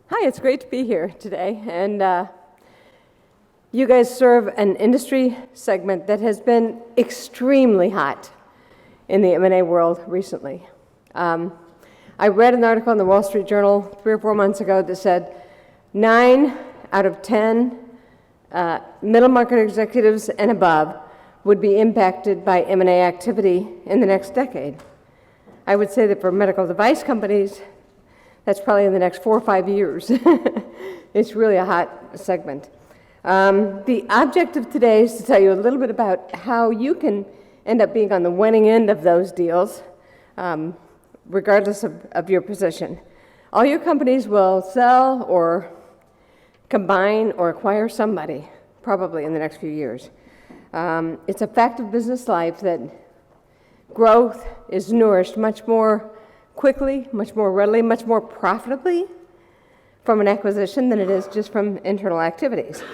Hi, it's great to be here today, and you guys serve an industry segment that has been extremely hot in the M&A world recently. I read an article in the Wall Street Journal 3 or 4 months ago that said 9 out of 10 middle market executives and above would be impacted by M&A activity in the next decade. I would say that for medical device companies, that's probably in the next 4 or 5 years. It's really a hot segment. The object of today is to tell you a little bit about how you can end up being on the winning end of those deals, regardless of your position. All your companies will sell or combine or acquire somebody, probably in the next few years. It's a fact of business life that growth is nourished much more quickly, much more readily, much more profitably from an acquisition than it is just from internal activities.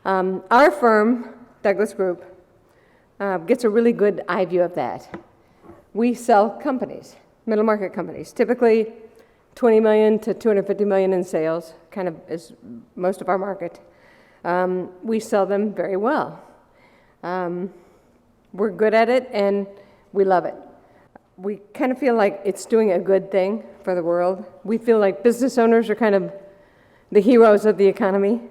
Our firm, Douglas Group, gets a really good eye view of that. We sell companies, middle market companies, typically 20 million to 250 million in sales, kind of is most of our market. We sell them very well. We're good at it and we love it. We kind of feel like it's doing a good thing for the world. We feel like business owners are kind of the heroes of the economy.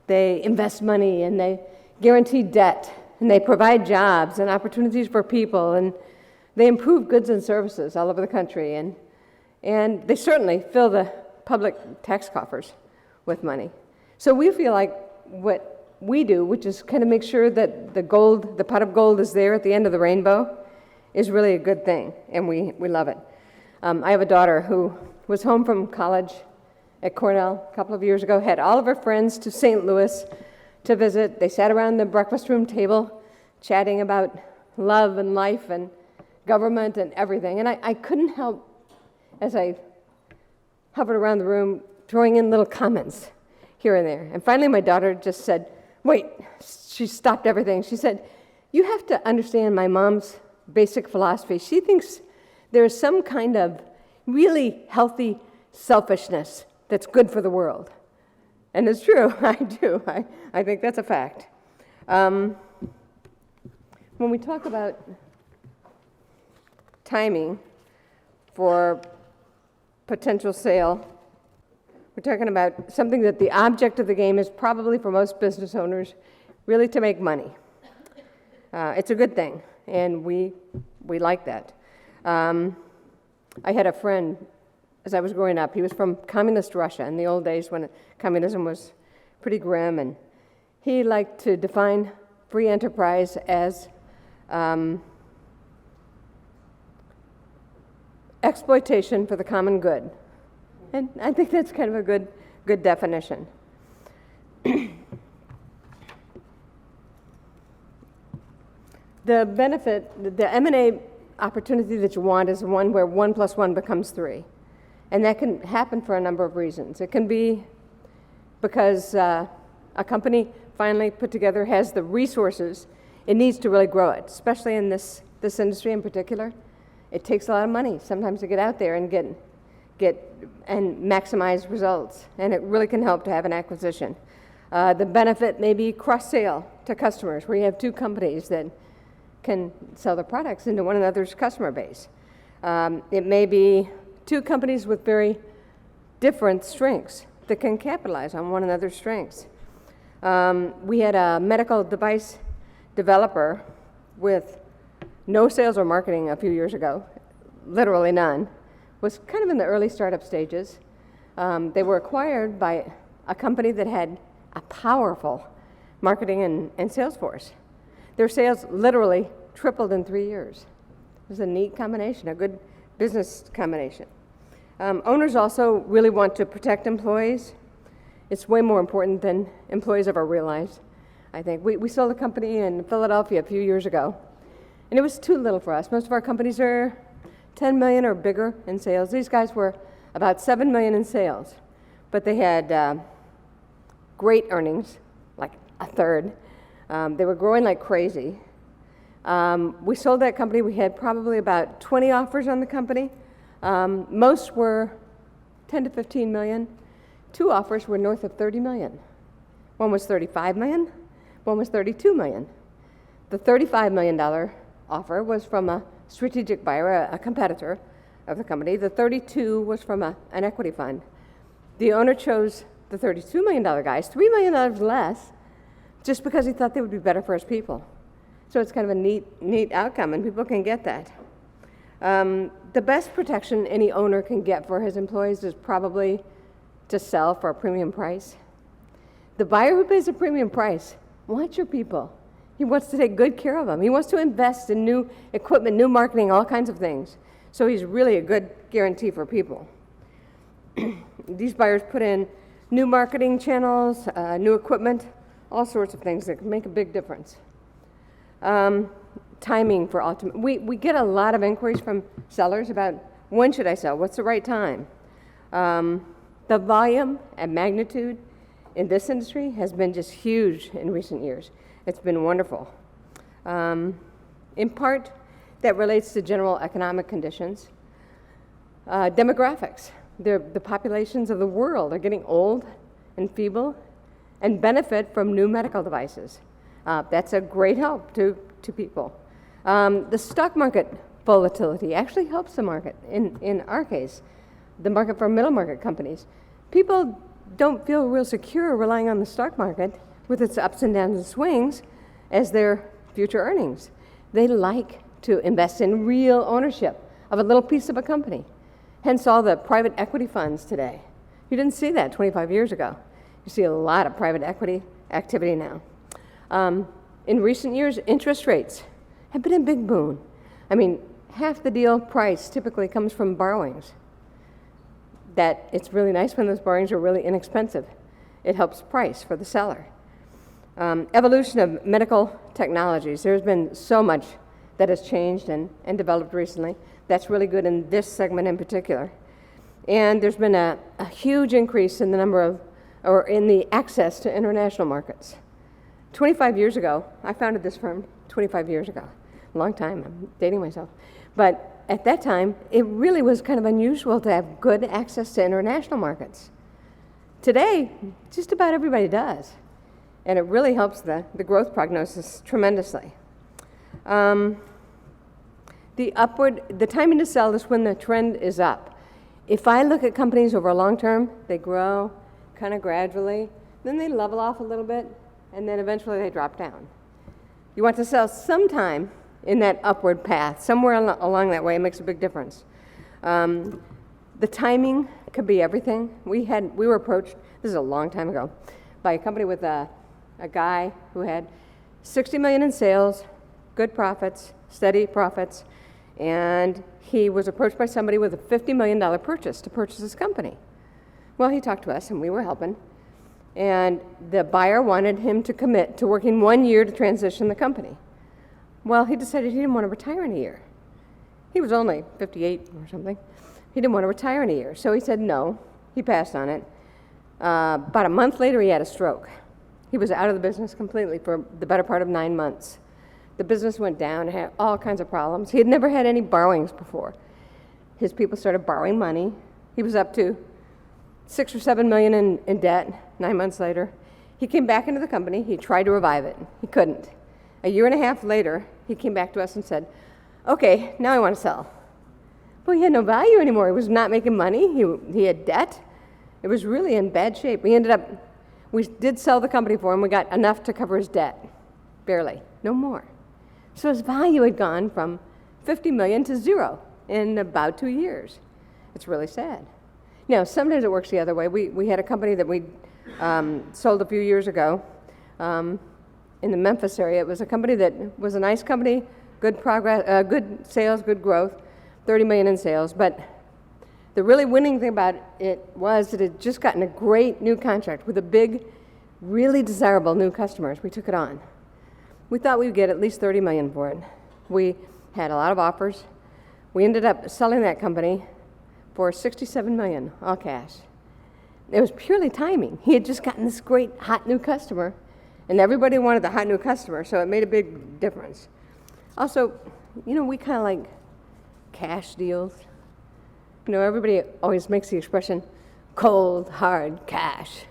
They invest money and they guarantee debt and they provide jobs and opportunities for people and they improve goods and services all over the country and they certainly fill the public tax coffers with money. So we feel like what we do, which is kind of make sure that the pot of gold is there at the end of the rainbow, is really a good thing, and we love it. I have a daughter who was home from college at Cornell a couple of years ago, had all of her friends to St. Louis to visit. They sat around the breakfast room table chatting about love and life and government and everything, and I couldn't help, as I hovered around the room, throwing in little comments here and there. And finally my daughter just said, wait, she stopped everything. She said, you have to understand my mom's basic philosophy. She thinks there's some kind of really healthy selfishness that's good for the world. And it's true, I do. I think that's a fact. When we talk about timing for potential sale, we're talking about something that the object of the game is probably for most business owners really to make money. It's a good thing. And we like that. I had a friend, as I was growing up, he was from communist Russia in the old days when communism was pretty grim, and he liked to define free enterprise as exploitation for the common good. And I think that's kind of a good definition. The benefit, the M&A opportunity that you want is one where 1 + 1 becomes 3. And that can happen for a number of reasons. It can be because a company finally put together has the resources it needs to really grow it, especially in this industry in particular. It takes a lot of money sometimes to get out there and get and maximize results, and it really can help to have an acquisition. The benefit may be cross-sale to customers, where you have two companies that can sell their products into one another's customer base. It may be two companies with very different strengths that can capitalize on one another's strengths. We had a medical device developer with no sales or marketing a few years ago, literally none, was kind of in the early startup stages. They were acquired by a company that had a powerful marketing and sales force. Their sales literally tripled in 3 years. It was a neat combination, a good business combination. Owners also really want to protect employees. It's way more important than employees ever realize, I think. We sold a company in Philadelphia a few years ago, and it was too little for us. Most of our companies are 10 million or bigger in sales. These guys were about 7 million in sales, but they had great earnings, like a third. They were growing like crazy. We sold that company. We had probably about 20 offers on the company. Most were 10 to 15 million. 2 offers were north of 30 million. One was 35 million. One was 32 million. The $35 million offer was from a strategic buyer, a competitor of the company. The 32 was from an equity fund. The owner chose the $32 million guys, $3 million less, just because he thought they would be better for his people. So it's kind of a neat outcome, and people can get that. The best protection any owner can get for his employees is probably to sell for a premium price. The buyer who pays a premium price wants your people. He wants to take good care of them. He wants to invest in new equipment, new marketing, all kinds of things. So he's really a good guarantee for people. These buyers put in new marketing channels, new equipment, all sorts of things that can make a big difference. Timing for ultimate. We get a lot of inquiries from sellers about when should I sell? What's the right time? The volume and magnitude in this industry has been just huge in recent years. It's been wonderful. In part, that relates to general economic conditions. Demographics. The populations of the world are getting old and feeble and benefit from new medical devices. That's a great help to people. The stock market volatility actually helps the market. In our case, the market for middle market companies. People don't feel real secure relying on the stock market with its ups and downs and swings as their future earnings. They like to invest in real ownership of a little piece of a company. Hence all the private equity funds today. You didn't see that 25 years ago. You see a lot of private equity activity now. In recent years, interest rates have been a big boon. I mean, half the deal price typically comes from borrowings. That it's really nice when those borrowings are really inexpensive. It helps price for the seller. Evolution of medical technologies. There's been so much that has changed and developed recently. That's really good in this segment in particular. And there's been a huge increase in the number of, or in the access to international markets. 25 years ago, I founded this firm 25 years ago. A long time, I'm dating myself. But at that time, it really was kind of unusual to have good access to international markets. Today, just about everybody does. And it really helps the growth prognosis tremendously. The timing to sell is when the trend is up. If I look at companies over a long term, they grow kind of gradually, then they level off a little bit, and then eventually they drop down. You want to sell sometime in that upward path, somewhere along that way. It makes a big difference. The timing could be everything. We were approached, this is a long time ago, by a company with a guy who had 60 million in sales, good profits, steady profits, and he was approached by somebody with a $50 million purchase to purchase his company. Well, he talked to us, and we were helping. And the buyer wanted him to commit to working 1 year to transition the company. Well, he decided he didn't want to retire in a year. He was only 58 or something. He didn't want to retire in a year. So he said no. He passed on it. About a month later, he had a stroke. He was out of the business completely for the better part of 9 months. The business went down, had all kinds of problems. He had never had any borrowings before. His people started borrowing money. He was up to 6 or 7 million in debt 9 months later. He came back into the company. He tried to revive it. He couldn't. A year and a half later, he came back to us and said, okay, now I want to sell. Well, he had no value anymore. He was not making money. He had debt. It was really in bad shape. We did sell the company for him. We got enough to cover his debt. Barely. No more. So his value had gone from 50 million to zero in about 2 years. It's really sad. Now, sometimes it works the other way. We had a company that we sold a few years ago in the Memphis area. It was a company that was a nice company, good progress, good sales, good growth, 30 million in sales. But the really winning thing about it was that it had just gotten a great new contract with a big, really desirable new customers. We took it on. We thought we would get at least 30 million for it. We had a lot of offers. We ended up selling that company for 67 million, all cash. It was purely timing. He had just gotten this great hot new customer, and everybody wanted the hot new customer, so it made a big difference. Also, we kind of like cash deals. Everybody always makes the expression, cold, hard cash.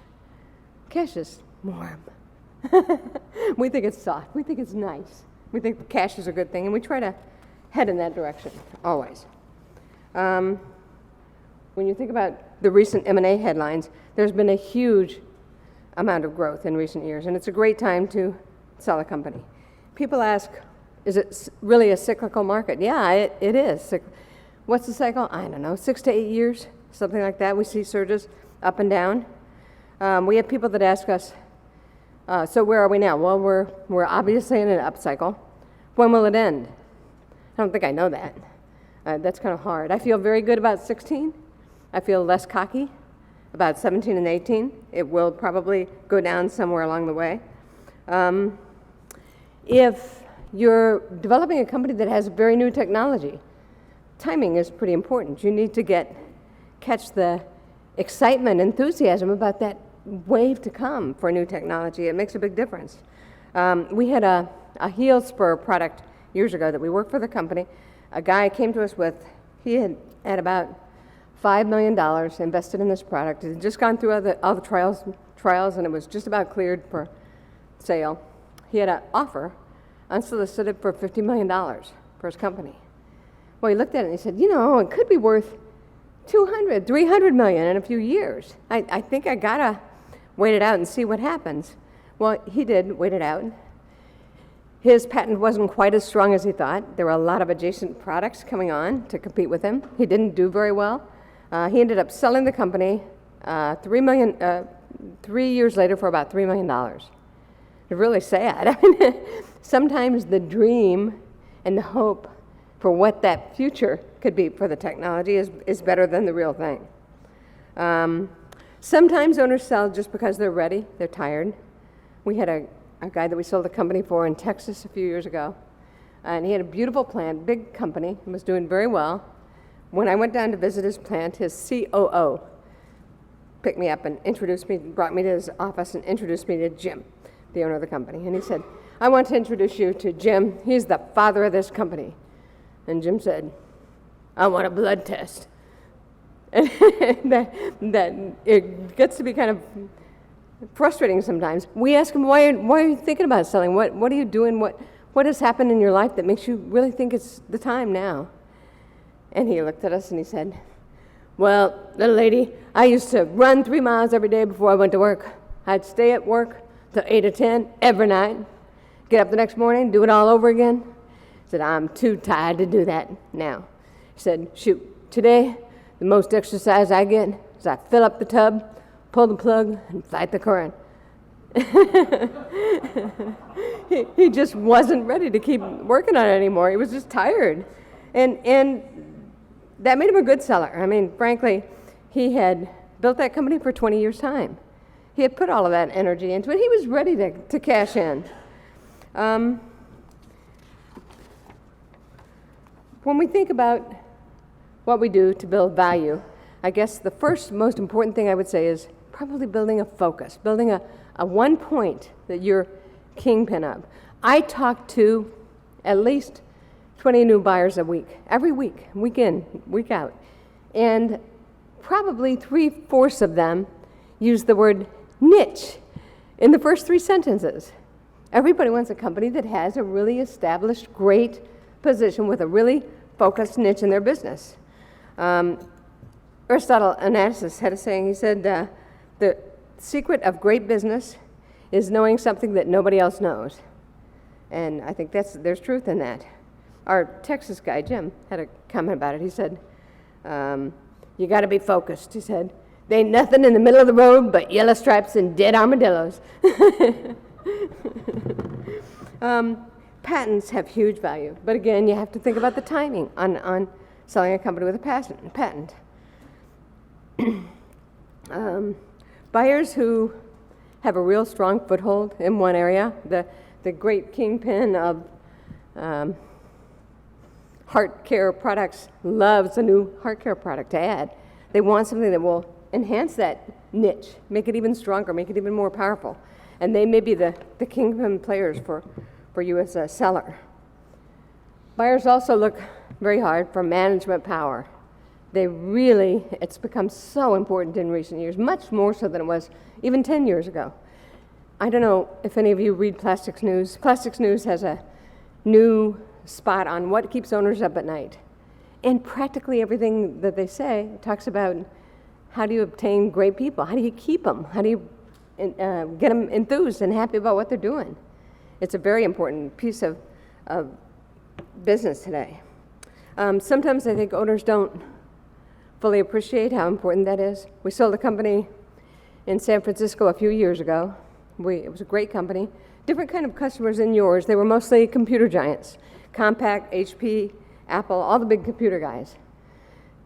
Cash is warm. We think it's soft. We think it's nice. We think cash is a good thing, and we try to head in that direction, always. When you think about the recent M&A headlines, there's been a huge amount of growth in recent years, and it's a great time to sell a company. People ask, is it really a cyclical market? Yeah, it is. What's the cycle? I don't know, 6 to 8 years, something like that. We see surges up and down. We have people that ask us, so where are we now? Well, we're obviously in an upcycle. When will it end? I don't think I know that. That's kind of hard. I feel very good about 16. I feel less cocky about 17 and 18. It will probably go down somewhere along the way. If you're developing a company that has very new technology, timing is pretty important. You need to catch the excitement, enthusiasm about that wave to come for new technology. It makes a big difference. We had a heel spur product years ago that we worked for the company. A guy came to us with, he had about $5 million invested in this product. It had just gone through all the trials, and it was just about cleared for sale. He had an offer, unsolicited, for $50 million for his company. Well, he looked at it and he said, it could be worth 200, 300 million in a few years. I think I gotta wait it out and see what happens. Well, he did wait it out. His patent wasn't quite as strong as he thought. There were a lot of adjacent products coming on to compete with him. He didn't do very well. He ended up selling the company 3 years later for about $3 million. It's really sad. I mean, sometimes the dream and the hope for what that future could be for the technology is better than the real thing. Sometimes owners sell just because they're ready, they're tired. We had a guy that we sold a company for in Texas a few years ago, and he had a beautiful plant, big company, and was doing very well. When I went down to visit his plant, his COO picked me up and brought me to his office and introduced me to Jim, the owner of the company. And he said, I want to introduce you to Jim. He's the father of this company. And Jim said, I want a blood test. And that it gets to be kind of frustrating sometimes. We ask him, why are you thinking about selling? What are you doing? What has happened in your life that makes you really think it's the time now? And he looked at us and he said, well, little lady, I used to run 3 miles every day before I went to work. I'd stay at work till 8 or 10 every night, get up the next morning, do it all over again. He said, I'm too tired to do that now. He said, shoot, today, the most exercise I get is I fill up the tub, pull the plug, and fight the current. He just wasn't ready to keep working on it anymore. He was just tired. And that made him a good seller. I mean, frankly, he had built that company for 20 years' time. He had put all of that energy into it. He was ready to cash in. When we think about what we do to build value, I guess the first most important thing I would say is probably building a focus, building a one point that you're kingpin of. I talk to at least 20 new buyers a week, every week, week in, week out. And probably 3/4 of them use the word niche in the first 3 sentences. Everybody wants a company that has a really established, great position with a really focused niche in their business. Aristotle Onassis had a saying. He said, the secret of great business is knowing something that nobody else knows. And I think there's truth in that. Our Texas guy, Jim, had a comment about it. He said, you got to be focused. He said, there ain't nothing in the middle of the road but yellow stripes and dead armadillos. Patents have huge value. But again, you have to think about the timing on selling a company with a patent. Buyers who have a real strong foothold in one area, the great kingpin of heart care products loves a new heart care product to add. They want something that will enhance that niche, make it even stronger, make it even more powerful. And they may be the kingpin players for you as a seller. Buyers also look very hard for management power. It's become so important in recent years, much more so than it was even 10 years ago. I don't know if any of you read Plastics News. Plastics News has a new spot on what keeps owners up at night. And practically everything that they say talks about how do you obtain great people? How do you keep them? How do you get them enthused and happy about what they're doing? It's a very important piece of business today. Sometimes I think owners don't fully appreciate how important that is. We sold a company in San Francisco a few years ago. It was a great company. Different kind of customers than yours. They were mostly computer giants. Compaq, HP, Apple, all the big computer guys.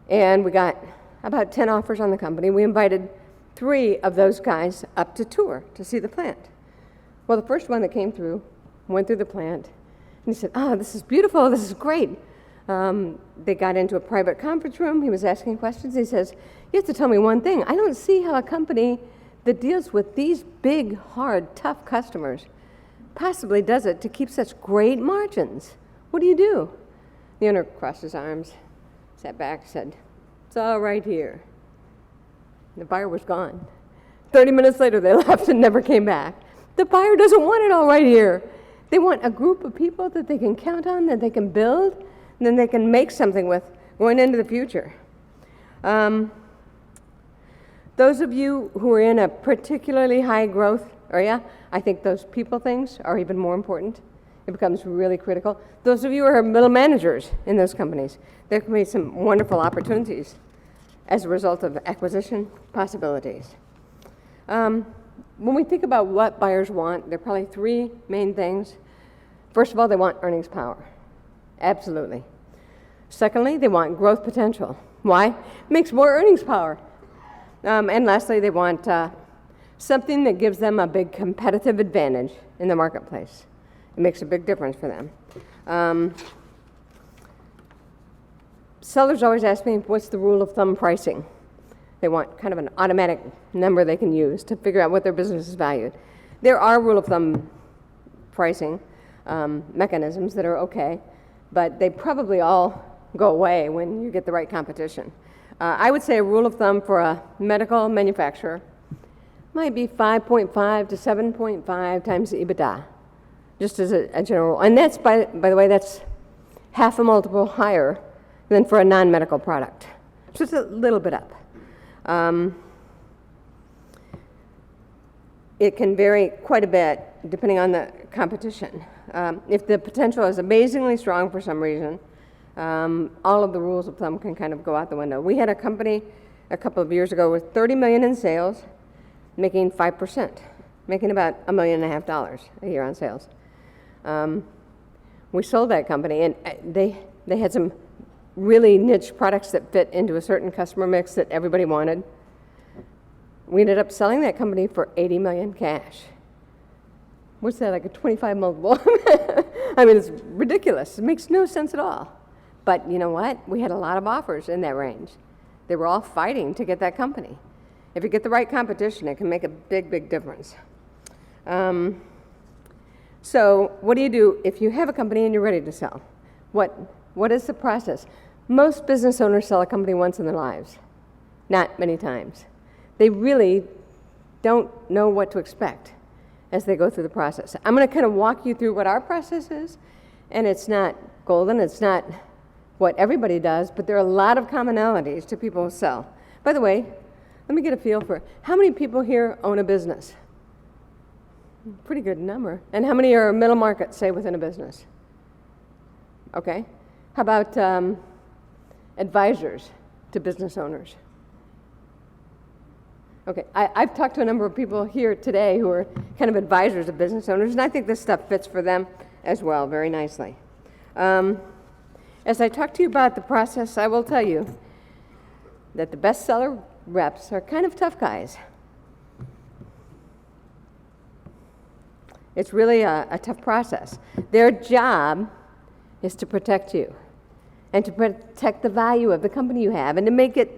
And we got about 10 offers on the company. We invited 3 of those guys up to tour to see the plant. Well, the first one that came through went through the plant, and he said, this is beautiful, this is great. They got into a private conference room. He was asking questions. He says, you have to tell me one thing. I don't see how a company that deals with these big, hard, tough customers possibly does it to keep such great margins. What do you do? The owner crossed his arms, sat back, said, it's all right here. The buyer was gone. 30 minutes later, they left and never came back. The buyer doesn't want it all right here. They want a group of people that they can count on, that they can build, and then they can make something with going into the future. Those of you who are in a particularly high growth area, I think those people things are even more important. It becomes really critical. Those of you who are middle managers in those companies, there can be some wonderful opportunities as a result of acquisition possibilities. When we think about what buyers want, there are probably 3 main things. First of all, they want earnings power. Absolutely. Secondly, they want growth potential. Why? Makes more earnings power. And lastly, they want something that gives them a big competitive advantage in the marketplace. It makes a big difference for them. Sellers always ask me, what's the rule of thumb pricing? They want kind of an automatic number they can use to figure out what their business is valued. There are rule of thumb pricing mechanisms that are okay, but they probably all go away when you get the right competition. I would say a rule of thumb for a medical manufacturer might be 5.5 to 7.5 times the EBITDA, just as a general. And that's, by the way, that's half a multiple higher than for a non-medical product. Just a little bit up. It can vary quite a bit depending on the competition. If the potential is amazingly strong for some reason, all of the rules of thumb can kind of go out the window. We had a company a couple of years ago with $30 million in sales, making 5%, making about $1.5 million a year on sales. We sold that company, and they had some really niche products that fit into a certain customer mix that everybody wanted. We ended up selling that company for $80 million cash. What's that, like a 25 multiple? I mean, it's ridiculous. It makes no sense at all. But you know what? We had a lot of offers in that range. They were all fighting to get that company. If you get the right competition, it can make a big, big difference. So what do you do if you have a company and you're ready to sell? What is the process? Most business owners sell a company once in their lives, not many times. They really don't know what to expect as they go through the process. I'm going to kind of walk you through what our process is, and it's not golden, it's not what everybody does, but there are a lot of commonalities to people who sell. By the way, let me get a feel for how many people here own a business? Pretty good number. And how many are middle market, say, within a business? Okay. How about advisors to business owners? Okay, I've talked to a number of people here today who are kind of advisors of business owners, and I think this stuff fits for them as well very nicely. As I talk to you about the process, I will tell you that the bestseller reps are kind of tough guys. It's really a tough process. Their job is to protect you and to protect the value of the company you have and to make it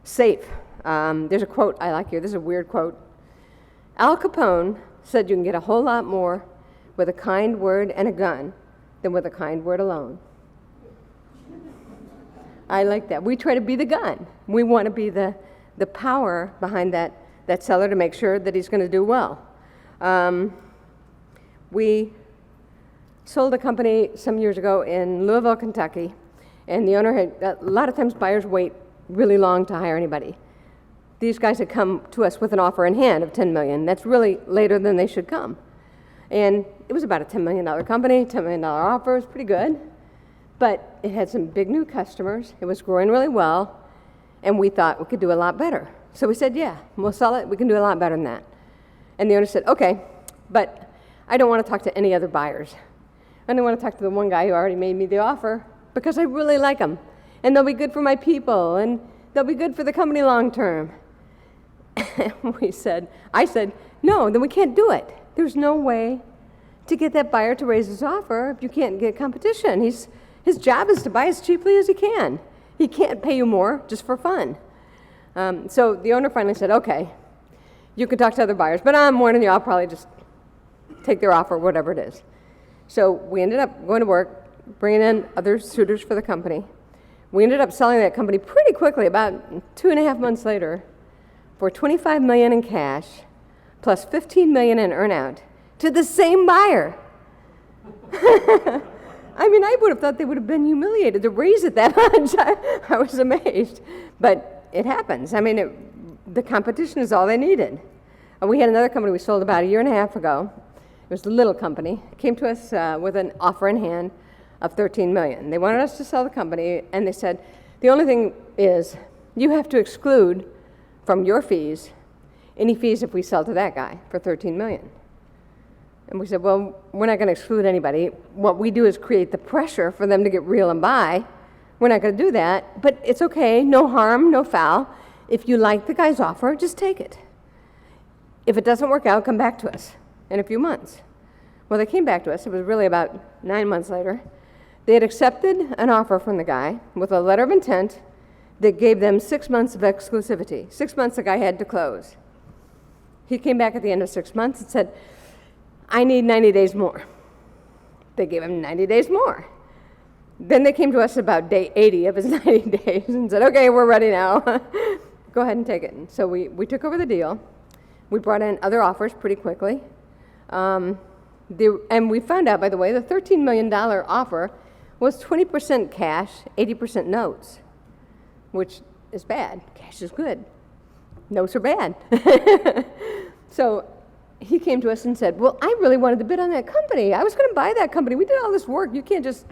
safe. There's a quote I like here. This is a weird quote. Al Capone said you can get a whole lot more with a kind word and a gun than with a kind word alone. I like that. We try to be the gun. We want to be the power behind that seller to make sure that he's going to do well. We sold a company some years ago in Louisville, Kentucky, and the owner had, a lot of times buyers wait really long to hire anybody. These guys had come to us with an offer in hand of $10 million. That's really later than they should come. And it was about a $10 million company, $10 million offer, it was pretty good. But it had some big new customers, it was growing really well, and we thought we could do a lot better. So we said, yeah, we'll sell it, we can do a lot better than that. And the owner said, okay, but I don't want to talk to any other buyers. I don't want to talk to the one guy who already made me the offer because I really like him. And they'll be good for my people, and they'll be good for the company long term. I said, no, then we can't do it. There's no way to get that buyer to raise his offer if you can't get competition. His job is to buy as cheaply as he can. He can't pay you more just for fun. So the owner finally said, okay, you can talk to other buyers, but I'm warning you, I'll probably just take their offer, whatever it is. So we ended up going to work, bringing in other suitors for the company. We ended up selling that company pretty quickly, about 2.5 months later, for $25 million in cash, plus $15 million in earnout, to the same buyer. I mean, I would have thought they would have been humiliated to raise it that much. I was amazed. But it happens. I mean, the competition is all they needed. We had another company we sold about 1.5 years ago. It was a little company. It came to us with an offer in hand of $13 million. They wanted us to sell the company, and they said, the only thing is you have to exclude from your fees any fees if we sell to that guy for $13 million. And we said, well, we're not going to exclude anybody. What we do is create the pressure for them to get real and buy. We're not going to do that, but it's okay, no harm, no foul. If you like the guy's offer, just take it. If it doesn't work out, come back to us in a few months. Well, they came back to us. It was really about 9 months later. They had accepted an offer from the guy with a letter of intent that gave them 6 months of exclusivity. 6 months the guy had to close. He came back at the end of 6 months and said, I need 90 days more. They gave him 90 days more. Then they came to us about day 80 of his 90 days and said, okay, we're ready now. Go ahead and take it. And so we took over the deal. We brought in other offers pretty quickly. And we found out, by the way, the $13 million offer was 20% cash, 80% notes, which is bad. Cash is good. Notes are bad. So he came to us and said, well, I really wanted to bid on that company. I was going to buy that company. We did all this work. You can't just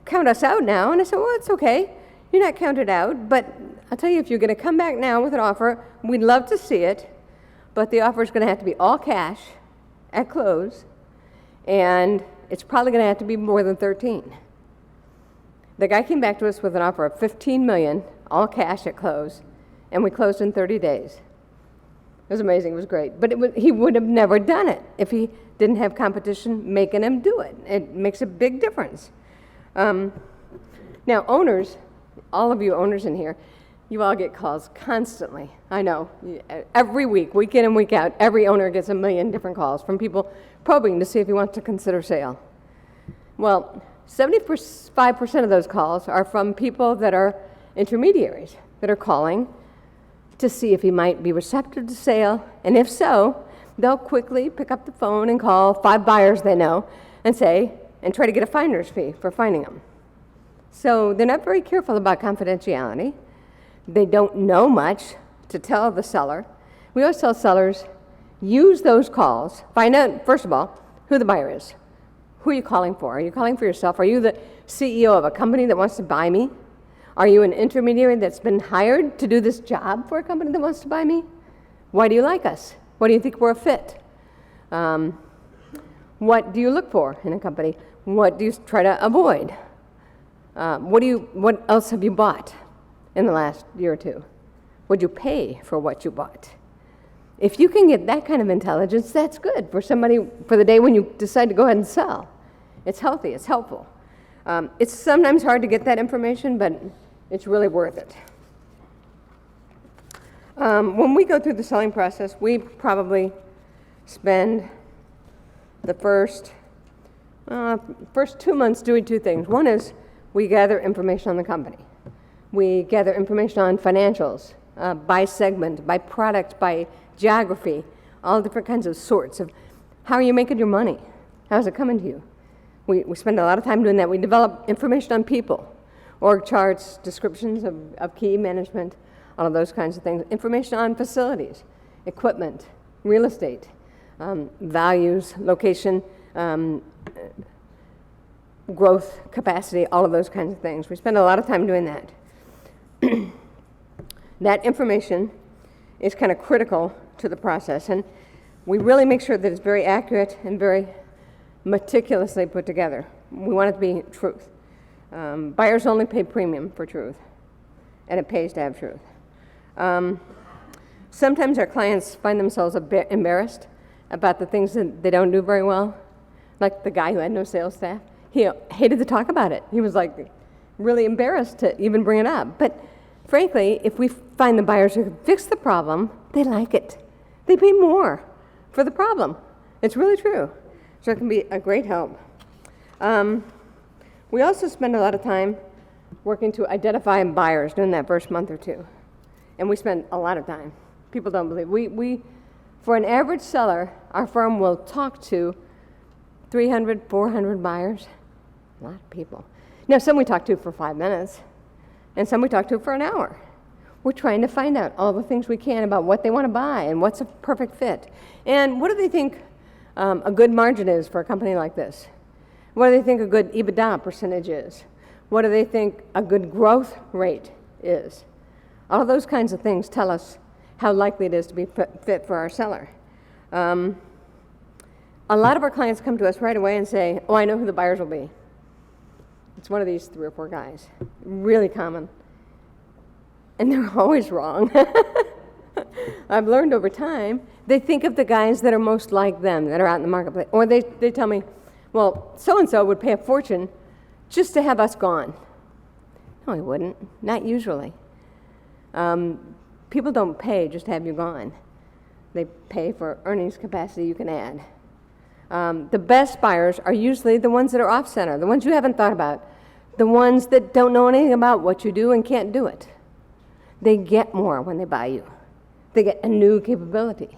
count us out now. And I said, well, it's okay. You're not counted out. But I'll tell you, if you're going to come back now with an offer, we'd love to see it. But the offer is going to have to be all cash at close. And it's probably going to have to be more than 13. The guy came back to us with an offer of $15 million, all cash at close. And we closed in 30 days. It was amazing. It was great. But he would have never done it if he didn't have competition making him do it. It makes a big difference. Now, owners, all of you owners in here, you all get calls constantly. I know. Every week, week in and week out, every owner gets 1 million different calls from people probing to see if he wants to consider sale. Well, 75% of those calls are from people that are intermediaries that are calling to see if he might be receptive to sale, and if so, they'll quickly pick up the phone and call 5 buyers they know and try to get a finder's fee for finding them. So they're not very careful about confidentiality. They don't know much to tell the seller. We always tell sellers, use those calls. Find out, first of all, who the buyer is. Who are you calling for? Are you calling for yourself? Are you the CEO of a company that wants to buy me? Are you an intermediary that's been hired to do this job for a company that wants to buy me? Why do you like us? Why do you think we're a fit? What do you look for in a company? What do you try to avoid? What else have you bought in the last year or two? Would you pay for what you bought? If you can get that kind of intelligence, that's good for somebody for the day when you decide to go ahead and sell. It's healthy, it's helpful. It's sometimes hard to get that information, but it's really worth it. When we go through the selling process, we probably spend the first 2 months doing 2 things. One is We gather information on the company. We gather information on financials, by segment, by product, by geography, all different kinds of sorts of how are you making your money? How's it coming to you? We spend a lot of time doing that. We develop information on people, org charts, descriptions of key management, all of those kinds of things. Information on facilities, equipment, real estate, values, location, growth, capacity, all of those kinds of things. We spend a lot of time doing that. That information is kind of critical to the process, and we really make sure that it's very accurate and very meticulously put together. We want it to be truth. Buyers only pay premium for truth, and it pays to have truth. Sometimes our clients find themselves a bit embarrassed about the things that they don't do very well, like the guy who had no sales staff. He hated to talk about it. He was like really embarrassed to even bring it up. But frankly, if we find the buyers who can fix the problem, they like it. They pay more for the problem. It's really true. So it can be a great help. We also spend a lot of time working to identify buyers during that first month or two. And we spend a lot of time. People don't believe. We for an average seller, our firm will talk to 300, 400 buyers. A lot of people. Now, some we talk to for 5 minutes, and some we talk to for an hour. We're trying to find out all the things we can about what they want to buy and what's a perfect fit. And what do they think a good margin is for a company like this? What do they think a good EBITDA percentage is? What do they think a good growth rate is? All of those kinds of things tell us how likely it is to be fit for our seller. A lot of our clients come to us right away and say, oh, I know who the buyers will be. It's one of these 3 or 4 guys. Really common. And they're always wrong. I've learned over time, they think of the guys that are most like them, that are out in the marketplace. Or they tell me, well, so-and-so would pay a fortune just to have us gone. No, he wouldn't. Not usually. People don't pay just to have you gone. They pay for earnings capacity you can add. The best buyers are usually the ones that are off-center, the ones you haven't thought about, the ones that don't know anything about what you do and can't do it. They get more when they buy you. They get a new capability.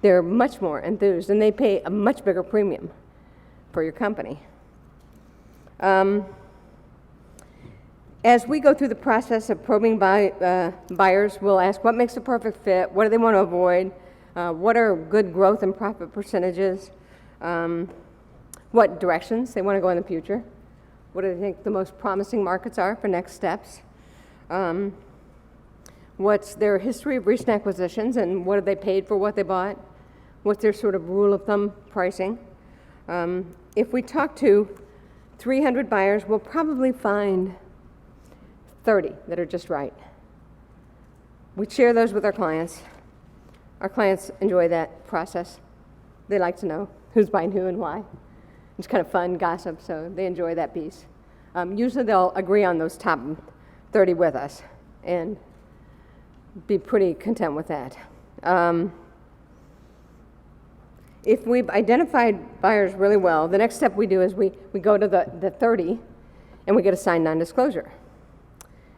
They're much more enthused, and they pay a much bigger premium for your company. As we go through the process of probing buyers, we'll ask what makes a perfect fit, what do they want to avoid, what are good growth and profit percentages, what directions they want to go in the future, what do they think the most promising markets are for next steps, what's their history of recent acquisitions and what have they paid for what they bought, what's their sort of rule of thumb pricing. If we talk to 300 buyers, we'll probably find 30 that are just right. We share those with our clients. Our clients enjoy that process. They like to know who's buying who and why. It's kind of fun gossip, so they enjoy that piece. Usually they'll agree on those top 30 with us and be pretty content with that. If we've identified buyers really well, the next step we do is we go to the 30 and we get a signed non-disclosure.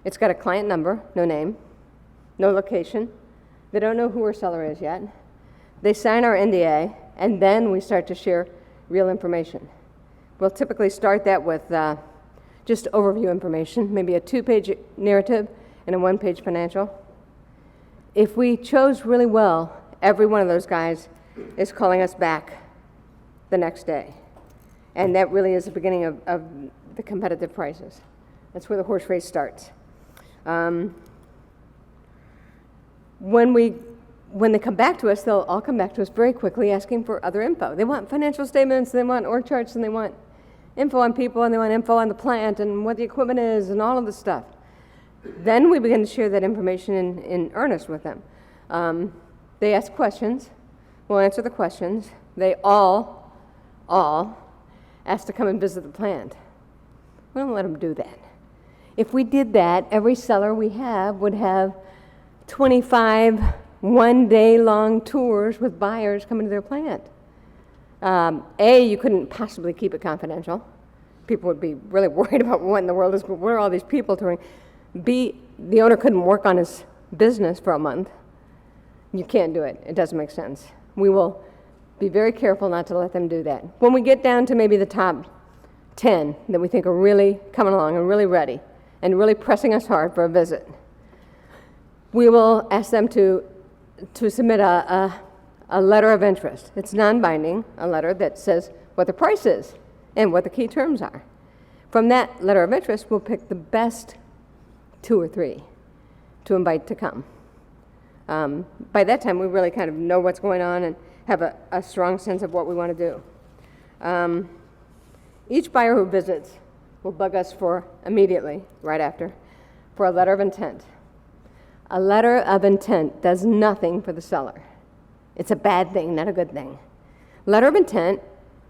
It's got a client number, no name, no location. They don't know who our seller is yet. They sign our NDA, and then we start to share real information. We'll typically start that with just overview information, maybe a 2-page narrative and a 1-page financial. If we chose really well, every one of those guys is calling us back the next day. And that really is the beginning of the competitive prices. That's where the horse race starts. When they come back to us, they'll all come back to us very quickly asking for other info. They want financial statements, they want org charts, and they want info on people, and they want info on the plant and what the equipment is and all of this stuff. Then we begin to share that information in earnest with them. They ask questions. We'll answer the questions. They all ask to come and visit the plant. We don't let them do that. If we did that, every seller we have would have 25 one-day-long tours with buyers coming to their plant. A, you couldn't possibly keep it confidential. people would be really worried about what in the world what are all these people doing. B, the owner couldn't work on his business for a month. You can't do it. It doesn't make sense. We will be very careful not to let them do that. When we get down to maybe the top 10 that we think are really coming along and really ready and really pressing us hard for a visit, we will ask them to submit a letter of interest. It's non-binding, a letter that says what the price is and what the key terms are. From that letter of interest, we'll pick the best 2 or 3 to invite to come. By that time, we really kind of know what's going on and have a strong sense of what we want to do. Each buyer who visits will bug us for immediately, right after, for a letter of intent. A letter of intent does nothing for the seller. It's a bad thing, not a good thing. Letter of intent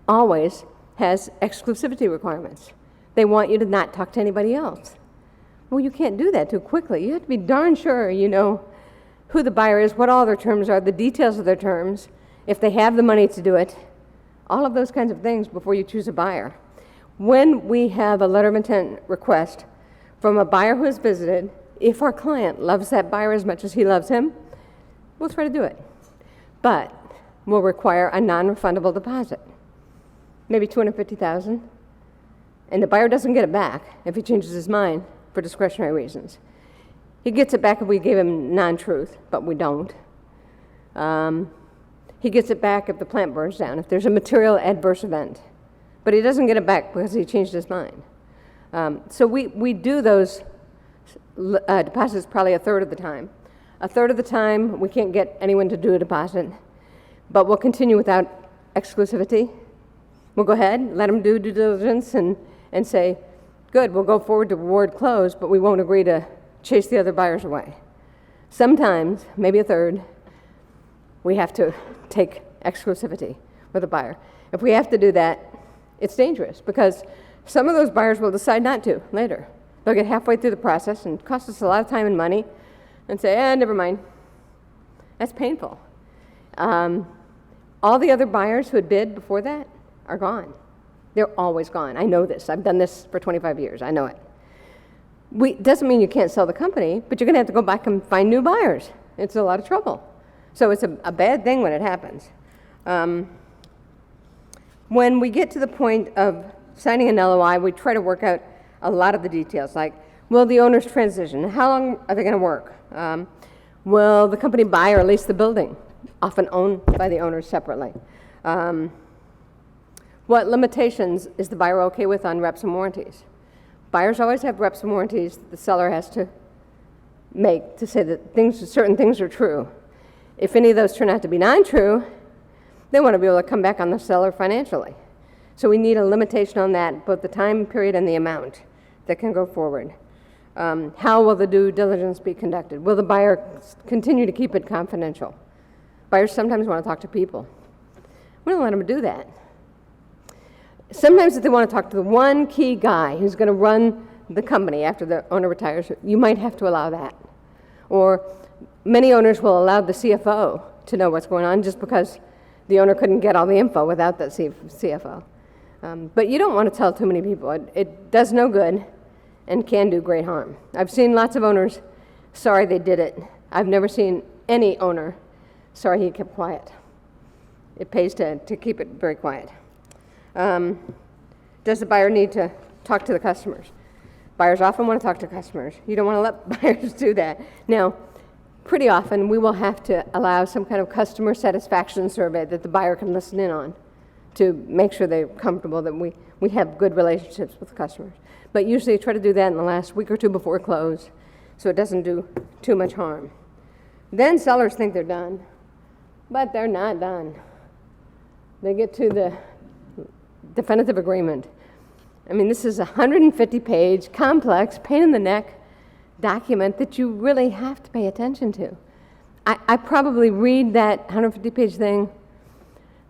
always has exclusivity requirements. They want you to not talk to anybody else. Well, you can't do that too quickly. You have to be darn sure you know who the buyer is, what all their terms are, the details of their terms, if they have the money to do it, all of those kinds of things before you choose a buyer. When we have a letter of intent request from a buyer who has visited, if our client loves that buyer as much as he loves him, we'll try to do it. But we'll require a non-refundable deposit, maybe $250,000, and the buyer doesn't get it back if he changes his mind for discretionary reasons. He gets it back if we gave him non-truth, but we don't. He gets it back if the plant burns down, if there's a material adverse event. But he doesn't get it back because he changed his mind. So we do those deposits probably a third of the time. A third of the time, we can't get anyone to do a deposit, but we'll continue without exclusivity. We'll go ahead, let them do due diligence, and say, good, we'll go forward to award close, but we won't agree to chase the other buyers away. Sometimes, maybe a third, we have to take exclusivity with a buyer. If we have to do that, it's dangerous because some of those buyers will decide not to later. They'll get halfway through the process and cost us a lot of time and money and say, never mind. That's painful. All the other buyers who had bid before that are gone. They're always gone. I know this. I've done this for 25 years. I know it. Doesn't mean you can't sell the company, but you're going to have to go back and find new buyers. It's a lot of trouble. So it's a bad thing when it happens. When we get to the point of signing an LOI, we try to work out a lot of the details, like, will the owners transition? How long are they going to work? Will the company buy or lease the building, often owned by the owners separately? What limitations is the buyer okay with on reps and warranties? Buyers always have reps and warranties the seller has to make to say that certain things are true. If any of those turn out to be non-true, they want to be able to come back on the seller financially. So we need a limitation on that, both the time period and the amount that can go forward. How will the due diligence be conducted? Will the buyer continue to keep it confidential? Buyers sometimes want to talk to people. We don't let them do that. Sometimes if they want to talk to the one key guy who's going to run the company after the owner retires, you might have to allow that. Or many owners will allow the CFO to know what's going on just because the owner couldn't get all the info without that CFO. But you don't want to tell too many people. It does no good and can do great harm. I've seen lots of owners sorry they did it. I've never seen any owner sorry he kept quiet. It pays to keep it very quiet. Does the buyer need to talk to the customers? Buyers often want to talk to customers. You don't want to let buyers do that. Now, pretty often we will have to allow some kind of customer satisfaction survey that the buyer can listen in on to make sure they're comfortable that we have good relationships with customers. But usually try to do that in the last week or two before close so it doesn't do too much harm. Then sellers think they're done, but they're not done. They get to the definitive agreement. I mean, this is a 150-page, complex, pain-in-the-neck document that you really have to pay attention to. I probably read that 150-page thing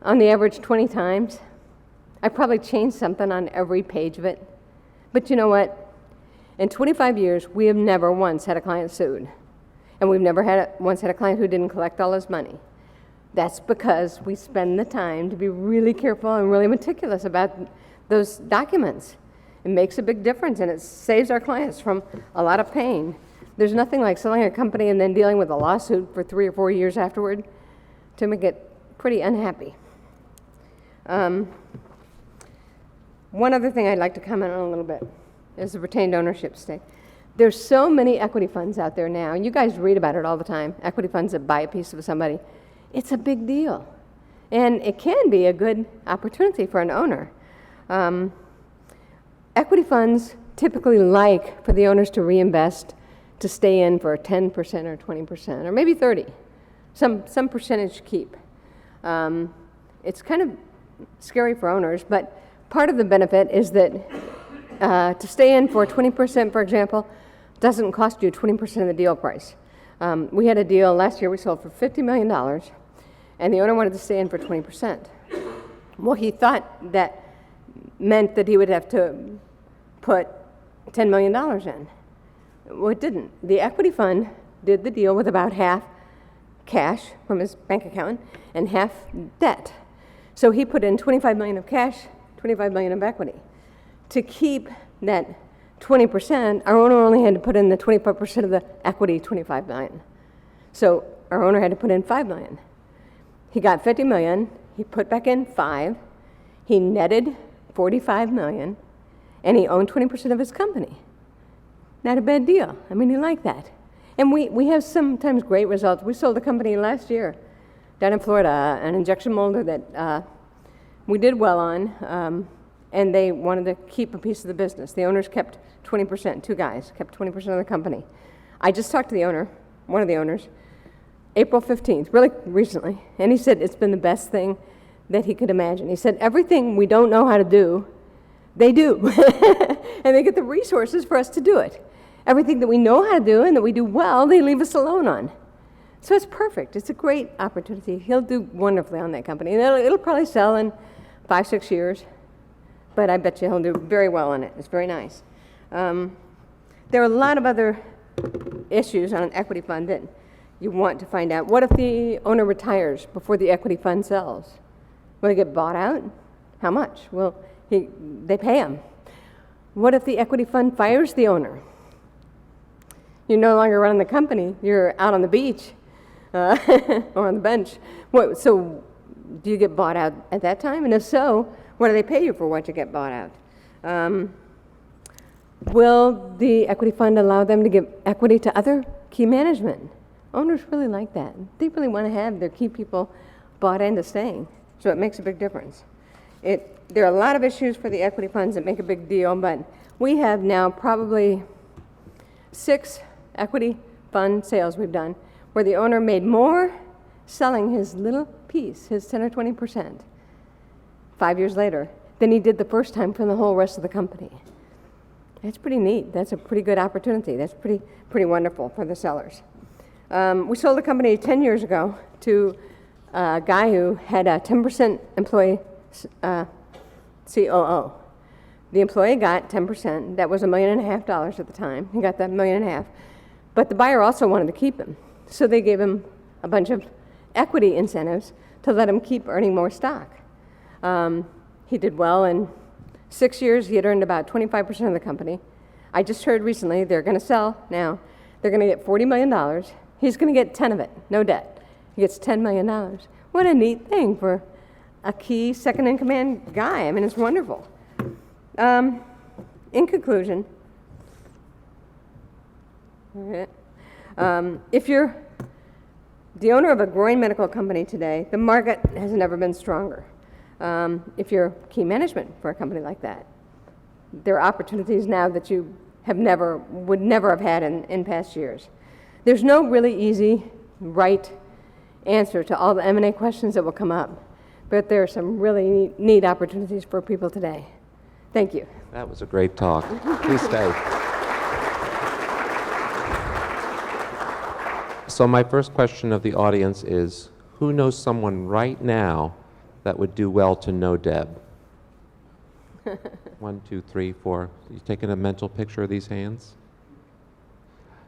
on the average 20 times. I probably change something on every page of it. But you know what? In 25 years, we have never once had a client sued. And we've never once had a client who didn't collect all his money. That's because we spend the time to be really careful and really meticulous about those documents. It makes a big difference, and it saves our clients from a lot of pain. There's nothing like selling a company and then dealing with a lawsuit for 3 or 4 years afterward to make it pretty unhappy. One other thing I'd like to comment on a little bit is the retained ownership stake. There's so many equity funds out there now. You guys read about it all the time, equity funds that buy a piece of somebody. It's a big deal. And it can be a good opportunity for an owner. Equity funds typically like for the owners to reinvest, to stay in for 10% or 20%, or maybe 30, some percentage keep. It's kind of scary for owners, but part of the benefit is that to stay in for 20%, for example, doesn't cost you 20% of the deal price. We had a deal last year we sold for $50 million, and the owner wanted to stay in for 20%. Well, he thought that meant that he would have to put $10 million in. Well, it didn't. The equity fund did the deal with about half cash from his bank account and half debt. So he put in $25 million of cash, $25 million of equity. To keep that 20%, our owner only had to put in the 25% of the equity, $25 million. So our owner had to put in $5 million. He got $50 million, he put back in $5, he netted $45 million, and he owned 20% of his company. Not a bad deal. I mean, he liked that. And we have sometimes great results. We sold a company last year down in Florida, an injection molder that we did well on, and they wanted to keep a piece of the business. The owners kept 20%, 2 guys kept 20% of the company. I just talked to the owner, one of the owners, April 15th, really recently, and he said it's been the best thing that he could imagine. He said everything we don't know how to do, they do, and they get the resources for us to do it. Everything that we know how to do and that we do well, they leave us alone on. So it's perfect. It's a great opportunity. He'll do wonderfully on that company. And it'll probably sell in 5, 6 years, but I bet you he'll do very well on it. It's very nice. There are a lot of other issues on an equity fund that you want to find out. What if the owner retires before the equity fund sells? Will they get bought out? How much? Well, they pay him. What if the equity fund fires the owner? You're no longer running the company. You're out on the beach or on the bench. So do you get bought out at that time? And if so, what do they pay you for what you get bought out? Will the equity fund allow them to give equity to other key management? Owners really like that. They really want to have their key people bought into staying. So it makes a big difference. There are a lot of issues for the equity funds that make a big deal, but we have now probably 6 equity fund sales we've done where the owner made more selling his little piece, his 10 or 20%, 5 years later, than he did the first time from the whole rest of the company. That's pretty neat. That's a pretty good opportunity. That's pretty wonderful for the sellers. We sold a company 10 years ago to a guy who had a 10% employee COO. The employee got 10%. That was $1.5 million at the time. He got that $1.5 million. But the buyer also wanted to keep him. So they gave him a bunch of equity incentives to let him keep earning more stock. He did well. In 6 years, he had earned about 25% of the company. I just heard recently they're going to sell now. They're going to get $40 million. He's going to get 10 of it, no debt. He gets $10 million. What a neat thing for a key second-in-command guy. I mean, it's wonderful. In conclusion, if you're the owner of a growing medical company today, the market has never been stronger. If you're key management for a company like that, there are opportunities now that you would never have had in past years. There's no really easy, right answer to all the M&A questions that will come up, but there are some really neat opportunities for people today. Thank you. That was a great talk. Please stay. So my first question of the audience is, who knows someone right now that would do well to know Deb? 1, 2, 3, 4. You taking a mental picture of these hands?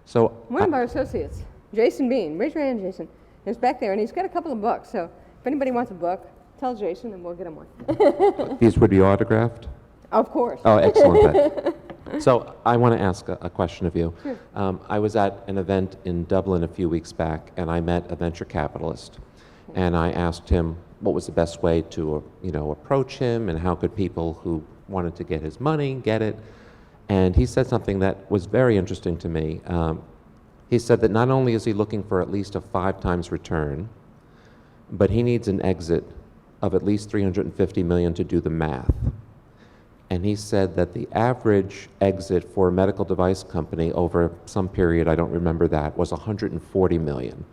So one of our associates, Jason Bean, raise your hand, Jason, is back there, and he's got a couple of books. So if anybody wants a book, tell Jason, and we'll get him one. These would be autographed? Of course. Oh, excellent. So I want to ask a question of you. Sure. I was at an event in Dublin a few weeks back, and I met a venture capitalist. And I asked him what was the best way to, approach him, and how could people who wanted to get his money get it. And he said something that was very interesting to me. He said that not only is he looking for at least a 5 times return, but he needs an exit of at least 350 million to do the math. And he said that the average exit for a medical device company over some period, I don't remember that, was 140 million.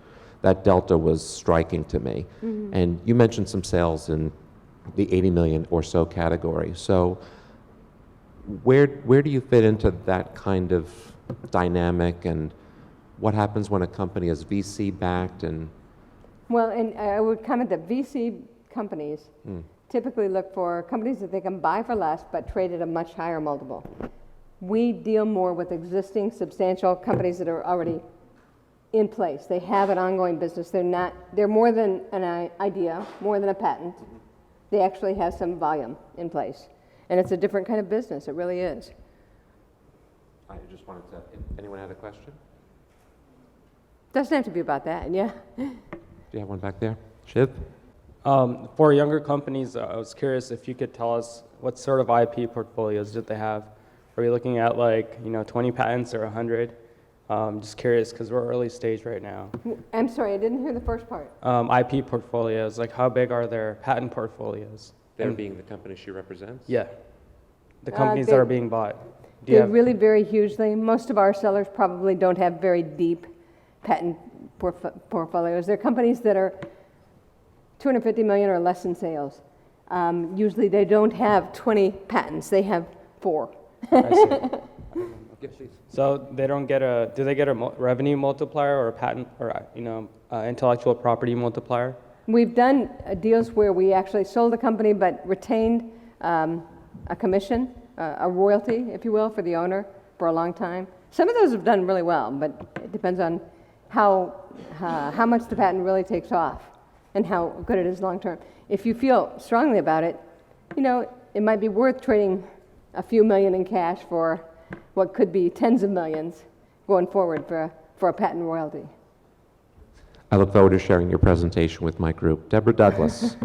That delta was striking to me. Mm-hmm. And you mentioned some sales in the 80 million or so category. So where do you fit into that kind of dynamic, and what happens when a company is VC backed? And Well, and I would comment that VC companies typically look for companies that they can buy for less but trade at a much higher multiple. We deal more with existing substantial companies that are already in place. They have an ongoing business. They're more than an idea, more than a patent. They actually have some volume in place. And it's a different kind of business. It really is. I just wanted to, if anyone had a question? Doesn't have to be about that, yeah. Do you have one back there? Shiv? For younger companies, I was curious if you could tell us what sort of IP portfolios did they have? Are we looking at 20 patents or 100? Just curious because we're early stage right now. I'm sorry, I didn't hear the first part. IP portfolios, how big are their patent portfolios? There being the company she represents? Yeah, the companies that are being bought. They really vary hugely. Most of our sellers probably don't have very deep patent portfolios. They're companies that are 250 million or less in sales. Usually they don't have 20 patents. They have 4. I see. So they don't get do they get a revenue multiplier or a patent or intellectual property multiplier? We've done deals where we actually sold a company but retained a commission, a royalty, if you will, for the owner for a long time. Some of those have done really well, but it depends on how much the patent really takes off and how good it is long term. If you feel strongly about it, it might be worth trading a few million in cash for what could be tens of millions going forward for a patent royalty. I look forward to sharing your presentation with my group. Deborah Douglas.